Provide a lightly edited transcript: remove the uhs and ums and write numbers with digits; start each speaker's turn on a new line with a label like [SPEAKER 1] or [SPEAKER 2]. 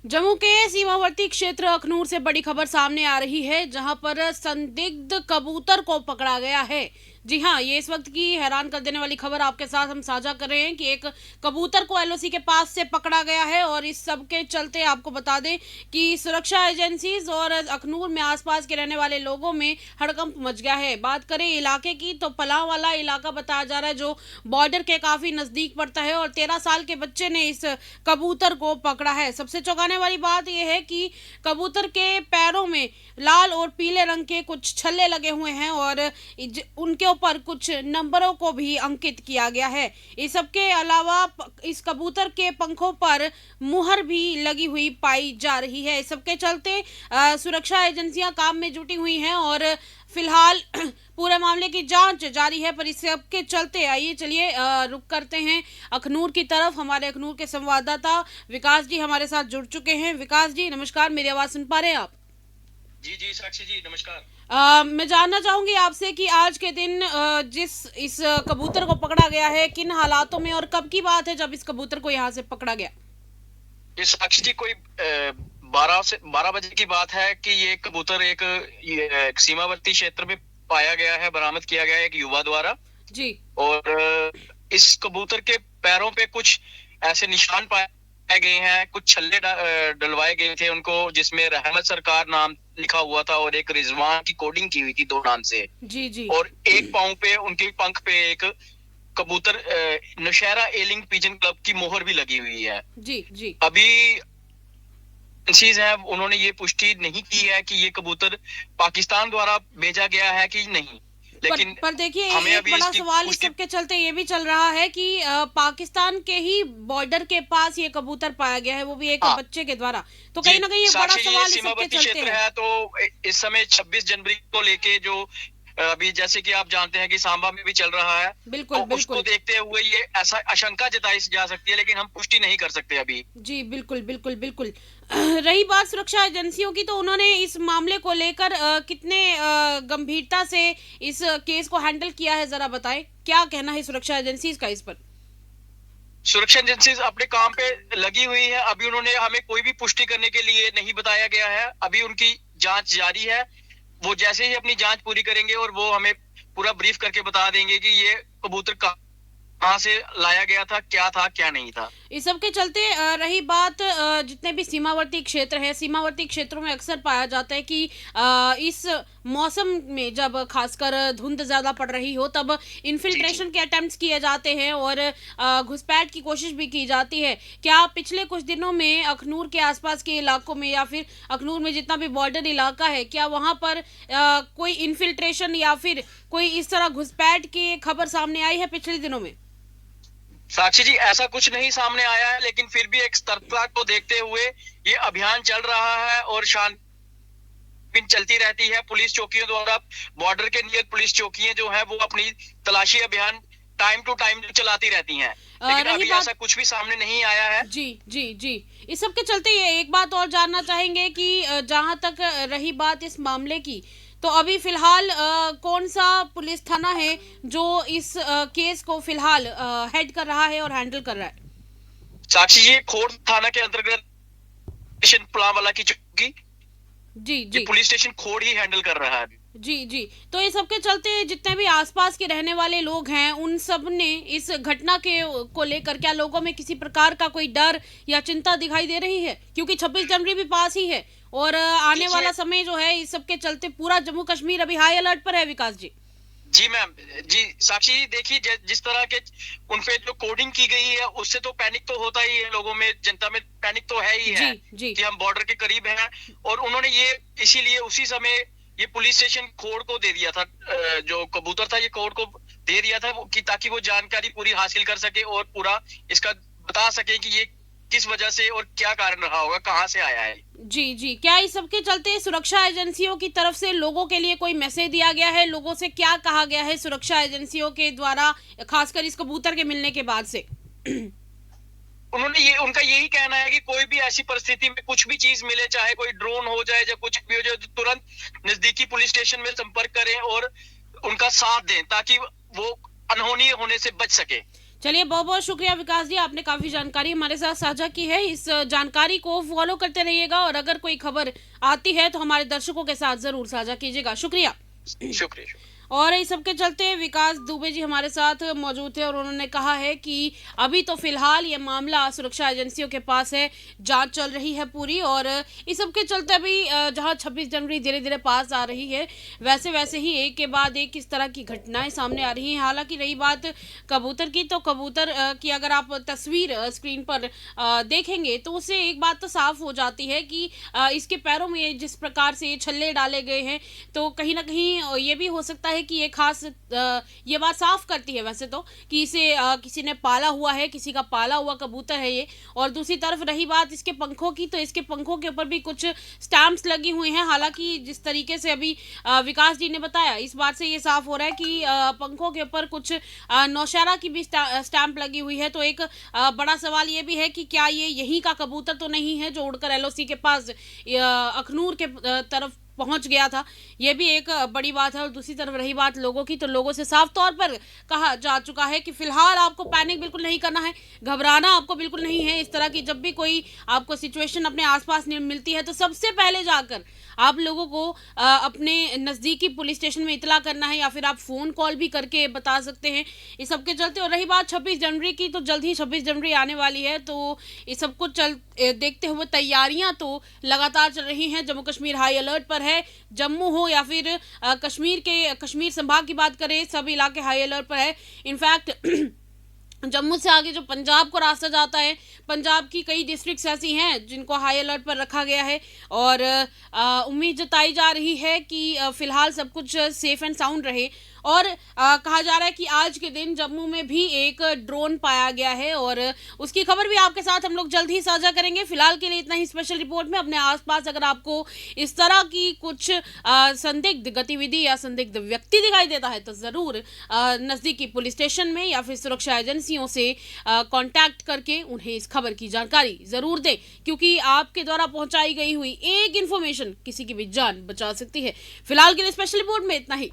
[SPEAKER 1] जम्मू के सीमावर्ती क्षेत्र अखनूर से बड़ी खबर सामने आ रही है, जहां पर संदिग्ध कबूतर को पकड़ा गया है। जी हाँ, ये इस वक्त की हैरान कर देने वाली खबर आपके साथ हम साझा कर रहे हैं कि एक कबूतर को एलओसी के पास से पकड़ा गया है। और इस सब के चलते आपको बता दें कि सुरक्षा एजेंसीज और अखनूर में आसपास के रहने वाले लोगों में हड़कंप मच गया है। बात करें इलाके की तो पलाव वाला इलाका बताया जा रहा है, जो बॉर्डर के काफी नजदीक पड़ता है। और 13 साल के बच्चे ने इस कबूतर को पकड़ा है। सबसे चौंकाने वाली बात यह है कि कबूतर के पैरों में लाल और पीले रंग के कुछ छल्ले लगे हुए हैं और उनके ऊपर कुछ नंबरों को भी अंकित किया गया है। इस सब के अलावा इस कबूतर के पंखों पर मुहर भी लगी हुई पाई जा रही है। इस सब के चलते सुरक्षा एजेंसियां काम में जुटी हुई हैं और फिलहाल पूरे मामले की जांच जारी है। पर इस सब के चलते आइए चलिए रुक करते हैं अखनूर की तरफ। हमारे अखनूर के संवाददाता विकास जी हमारे साथ जुड़ चुके हैं। विकास जी नमस्कार, मेरी आवाज सुन पा रहे हैं आप?
[SPEAKER 2] जी जी साक्षी जी नमस्कार।
[SPEAKER 1] मैं जानना चाहूंगी आपसे कि आज के दिन जिस इस कबूतर को पकड़ा गया है, किन हालातों में और कब की बात है जब इस कबूतर को यहाँ से पकड़ा गया?
[SPEAKER 2] ये साक्षी जी कोई 12 बजे की बात है कि ये कबूतर एक सीमावर्ती क्षेत्र में पाया गया है, बरामद किया गया है एक युवा द्वारा।
[SPEAKER 1] जी।
[SPEAKER 2] और इस कबूतर के पैरों पे कुछ ऐसे निशान पाए गए हैं, कुछ छल्ले डलवाए गए थे उनको, जिसमें रहमत सरकार नाम लिखा हुआ था और एक रिजवान की कोडिंग की हुई थी 2 नाम से।
[SPEAKER 1] जी जी।
[SPEAKER 2] और एक पाँव पे, उनके पंख पे एक कबूतर नौशहरा एलिंग पिजन क्लब की मोहर भी लगी हुई है।
[SPEAKER 1] जी जी।
[SPEAKER 2] अभी एजेंसीज है, उन्होंने ये पुष्टि नहीं की है कि ये कबूतर पाकिस्तान द्वारा भेजा गया है कि नहीं, लेकिन
[SPEAKER 1] पर देखिए
[SPEAKER 2] हमें
[SPEAKER 1] एक
[SPEAKER 2] अभी
[SPEAKER 1] बड़ा
[SPEAKER 2] इसकी
[SPEAKER 1] सवाल इस
[SPEAKER 2] पुष्टि।
[SPEAKER 1] सब के चलते ये भी चल रहा है कि पाकिस्तान के ही बॉर्डर के पास ये कबूतर पाया गया है, वो भी एक
[SPEAKER 2] हाँ
[SPEAKER 1] बच्चे के द्वारा। तो कहीं ना कहीं ये बड़ा
[SPEAKER 2] साक्षी जी, ये
[SPEAKER 1] सवाल इस सब के
[SPEAKER 2] सीमावर्ती
[SPEAKER 1] चलते
[SPEAKER 2] क्षेत्र
[SPEAKER 1] है।
[SPEAKER 2] है, तो इस समय 26 जनवरी को लेके जो अभी जैसे कि आप जानते हैं कि सांबा में भी चल रहा है,
[SPEAKER 1] बिल्कुल
[SPEAKER 2] तो उसको
[SPEAKER 1] बिल्कुल।
[SPEAKER 2] देखते हुए ये ऐसा आशंका जताई जा सकती है, लेकिन हम पुष्टि नहीं कर सकते अभी।
[SPEAKER 1] जी बिल्कुल बिल्कुल बिल्कुल। रही बात सुरक्षा एजेंसियों की, तो उन्होंने इस मामले को लेकर कितने गंभीरता से इस केस को हैंडल किया है, जरा बताएं क्या कहना है सुरक्षा एजेंसीज का इस पर?
[SPEAKER 2] सुरक्षा एजेंसी अपने काम पे लगी हुई है। अभी उन्होंने हमें कोई भी पुष्टि करने के लिए नहीं बताया गया है। अभी उनकी जांच जारी है। वो जैसे ही अपनी जांच पूरी करेंगे और वो हमें पूरा ब्रीफ करके बता देंगे कि ये कबूतर कहाँ से लाया गया था, क्या था क्या नहीं था।
[SPEAKER 1] इस सब के चलते रही बात जितने भी सीमावर्ती क्षेत्र है, सीमावर्ती क्षेत्रों में अक्सर पाया जाता है कि इस मौसम में जब खासकर धुंध ज्यादा पड़ रही हो तब
[SPEAKER 2] जी जी
[SPEAKER 1] इन्फिल्ट्रेशन के अटेम्प्ट्स किए जाते हैं और घुसपैठ की कोशिश भी की जाती है। क्या पिछले कुछ दिनों में अखनूर के आसपास के इलाकों में या फिर अखनूर में जितना भी बॉर्डर इलाका है, क्या वहां पर कोई इन्फिल्ट्रेशन या फिर कोई इस तरह घुसपैठ की खबर सामने आई है पिछले दिनों में?
[SPEAKER 2] साक्षी जी, ऐसा कुछ नहीं सामने आया है, लेकिन फिर भी एक सतर्कता को देखते हुए ये अभियान चल रहा है और छानबीन चलती रहती है पुलिस चौकियों द्वारा। बॉर्डर के नियर पुलिस चौकियां जो है वो अपनी तलाशी अभियान टाइम टू टाइम चलाती रहती हैं, लेकिन
[SPEAKER 1] रही
[SPEAKER 2] अभी
[SPEAKER 1] बात
[SPEAKER 2] ऐसा कुछ भी सामने नहीं आया है।
[SPEAKER 1] जी जी जी। इस सब के चलते ये एक बात और जानना चाहेंगे कि जहां तक रही बात इस मामले की, तो अभी फिलहाल कौन सा पुलिस थाना है जो इस केस को फिलहाल हेड कर रहा है और हैंडल कर रहा है?
[SPEAKER 2] साक्षी जी, खोड़ थाना के अंतर्गत स्टेशन पुलावाला की चौकी,
[SPEAKER 1] जी
[SPEAKER 2] ये
[SPEAKER 1] जी
[SPEAKER 2] पुलिस स्टेशन खोड़ ही हैंडल कर रहा है।
[SPEAKER 1] जी जी। तो इस सब के चलते जितने भी आसपास के रहने वाले लोग हैं, उन सब ने इस घटना के को लेकर क्या लोगों में किसी प्रकार का कोई डर या चिंता दिखाई दे रही है? क्योंकि 26 जनवरी भी पास ही है और आने
[SPEAKER 2] देखिए,
[SPEAKER 1] वाला समय जो है इस सब के चलते पूरा जम्मू कश्मीर अभी हाई अलर्ट पर है। विकास जी।
[SPEAKER 2] जी मैम, जी साक्षी जी, देखिए जिस तरह के उनपे जो कोडिंग की गई है उससे तो पैनिक तो होता ही है, लोगों में, जनता में पैनिक तो है ही
[SPEAKER 1] जी
[SPEAKER 2] है
[SPEAKER 1] जी
[SPEAKER 2] कि हम बॉर्डर के करीब हैं। और उन्होंने ये इसीलिए उसी समय ये पुलिस स्टेशन खोड़ को दे दिया था, जो कबूतर था ये खोड़ को दे दिया था कि ताकि वो जानकारी पूरी हासिल कर सके और पूरा इसका बता सके कि ये किस वजह से और क्या कारण रहा होगा, कहाँ से आया है।
[SPEAKER 1] जी जी। क्या इस सब के चलते सुरक्षा एजेंसियों की तरफ से लोगों के लिए कोई मैसेज दिया गया है? लोगों से क्या कहा गया है सुरक्षा एजेंसियों के द्वारा, खासकर इस कबूतर के मिलने के बाद से?
[SPEAKER 2] उन्होंने ये, उनका यही कहना है कि कोई भी ऐसी परिस्थिति में कुछ भी चीज मिले, चाहे कोई ड्रोन हो जाए या कुछ भी हो जाए, तो तुरंत नजदीकी पुलिस स्टेशन में संपर्क करें और उनका साथ दें ताकि वो अनहोनी होने से बच सके।
[SPEAKER 1] चलिए, बहुत बहुत शुक्रिया विकास जी, आपने काफी जानकारी हमारे साथ साझा की है। इस जानकारी को फॉलो करते रहिएगा और अगर कोई खबर आती है तो हमारे दर्शकों के साथ जरूर साझा कीजिएगा। शुक्रिया।
[SPEAKER 2] शुक्रिया।
[SPEAKER 1] और इस सब के चलते विकास दुबे जी हमारे साथ मौजूद थे और उन्होंने कहा है कि अभी तो फिलहाल ये मामला सुरक्षा एजेंसियों के पास है, जांच चल रही है पूरी। और इस सब के चलते अभी जहां 26 जनवरी धीरे धीरे पास आ रही है, वैसे वैसे ही एक के बाद एक इस तरह की घटनाएं सामने आ रही हैं। हालांकि रही बात कबूतर की, तो कबूतर की अगर आप तस्वीर स्क्रीन पर देखेंगे तो उससे एक बात तो साफ हो जाती है कि इसके पैरों में जिस प्रकार से ये छल्ले डाले गए हैं, तो कहीं ना कहीं ये भी हो सकता है कि ये खास ये बात साफ करती है वैसे तो कि इसे किसी ने पाला हुआ है, किसी का पाला हुआ कबूतर है ये। और दूसरी तरफ रही बात इसके पंखों की, तो इसके पंखों के ऊपर भी कुछ स्टैम्प्स लगी हुई हैं। हालांकि जिस तरीके से अभी विकास जी ने बताया, इस बात से ये साफ हो रहा है कि पंखों के ऊपर कुछ नौशहरा की भी स्टैम्प लगी हुई है। तो एक बड़ा सवाल ये भी है कि क्या ये यहीं का कबूतर तो नहीं है जो उड़कर एलओसी के पास अखनूर के तरफ पहुंच गया था। यह भी एक बड़ी बात है। और दूसरी तरफ रही बात लोगों की, तो लोगों से साफ तौर पर कहा जा चुका है कि फिलहाल आपको पैनिक बिल्कुल नहीं करना है, घबराना आपको बिल्कुल नहीं है। इस तरह की जब भी कोई आपको सिचुएशन अपने आसपास मिलती है, तो सबसे पहले जाकर आप लोगों को अपने नज़दीकी पुलिस स्टेशन में इतला करना है, या फिर आप फ़ोन कॉल भी करके बता सकते हैं। इस सब के चलते, और रही बात 26 जनवरी की, तो जल्द ही 26 जनवरी आने वाली है, तो ये सब कुछ देखते हुए तैयारियां तो लगातार चल रही हैं। जम्मू कश्मीर हाई अलर्ट पर है। जम्मू हो या फिर कश्मीर संभाग की बात करें, सब इलाके हाई अलर्ट पर है। इनफैक्ट जम्मू से आगे जो पंजाब को रास्ता जाता है, पंजाब की कई डिस्ट्रिक्ट्स ऐसी हैं जिनको हाई अलर्ट पर रखा गया है। और उम्मीद जताई जा रही है कि फिलहाल सब कुछ सेफ एंड साउंड रहे। और कहा जा रहा है कि आज के दिन जम्मू में भी एक ड्रोन पाया गया है, और उसकी खबर भी आपके साथ हम लोग जल्द ही साझा करेंगे। फिलहाल के लिए इतना ही स्पेशल रिपोर्ट में। अपने आसपास अगर आपको इस तरह की कुछ संदिग्ध गतिविधि या संदिग्ध व्यक्ति दिखाई देता है, तो ज़रूर नज़दीकी पुलिस स्टेशन में या फिर सुरक्षा एजेंसियों से कांटेक्ट करके उन्हें इस खबर की जानकारी ज़रूर दें, क्योंकि आपके द्वारा पहुंचाई गई हुई एक इन्फॉर्मेशन किसी की भी जान बचा सकती है। फिलहाल के लिए स्पेशल रिपोर्ट में इतना ही।